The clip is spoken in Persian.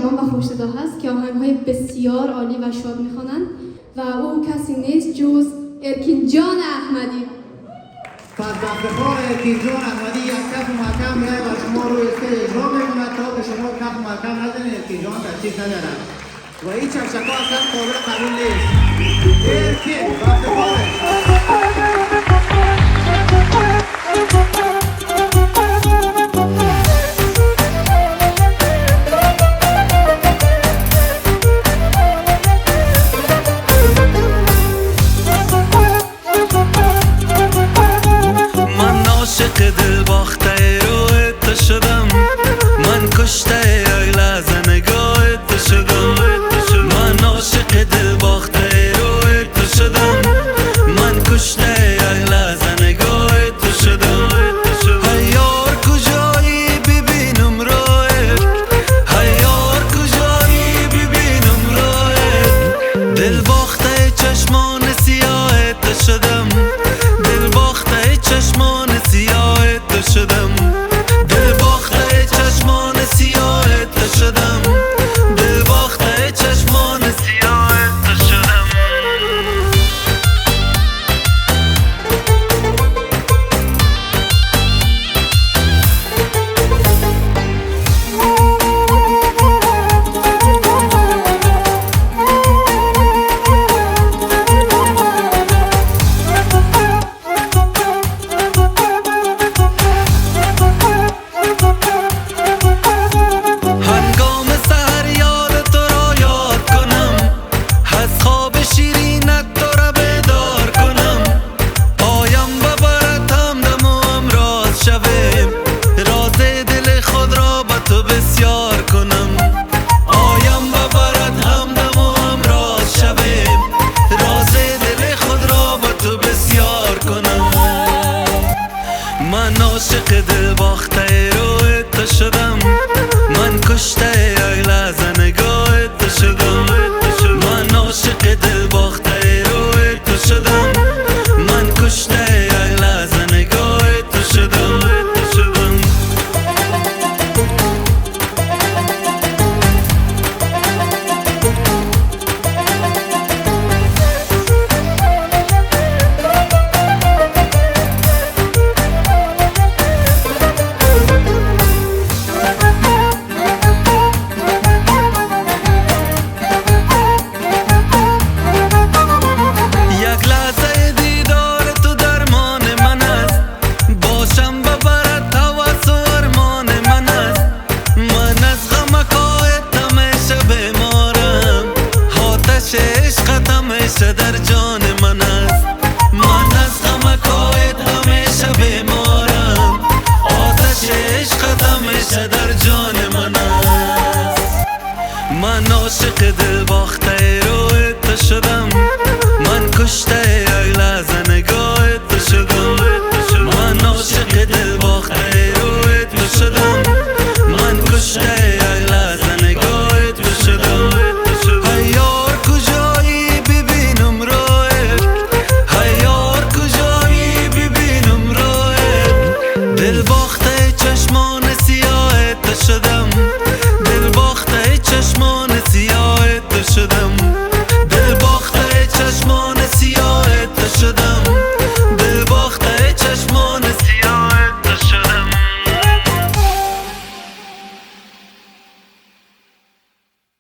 شادمان و خوش‌صدا هست که آهنگ‌های بسیار عالی و شاد می‌خوانند و او کسی نیست جز ارکین جان احمدی. پس افتخار ارکین جان احمدی یک کف محکم میاد و شما روی استیج اجرا می‌کند تا به شما کف محکم نزنید. ارکین جان تشریف ندارد و این چکچک‌ها اصلا قابل قبول نیست. ارکین افتخارش دل باخته روی تو شدم، من کشته یک لحظه نگاه تو شدم. من عاشق دل باخته روی تو شدم، من کشته یک لحظه نگاه تو شدم. ای یار کجایی ببینم رویت، ای یار کجایی ببینم رویت. دل باخته چشمان سیاه تو شدم، دل باخته چشمان سیاه تو شدم. دل باخته چشمان سیاه تو شدم، دل باخته چشمان سیاه تو شدم. من عاشق دل باخته روی تو شدم، من کشته یک لحظه نگاه تو شدم. من عاشق دل باخته روی تو شدم، من کشته یک لحظه نگاه تو شدم. عشقت همیشه در جان من است، من از غمکایت همیشه بیمارم. آتش عشقت همیشه در جان من است. من عاشق دل باخته روی تو شدم، من کشته یک لحظه نگاه تو شدم. من عاشق دل باخته روی تو شدم، من کشته یک لحظه نگاه تو شدم. دل باخته چشمان سیاه تو شدم، دل باخته چشمان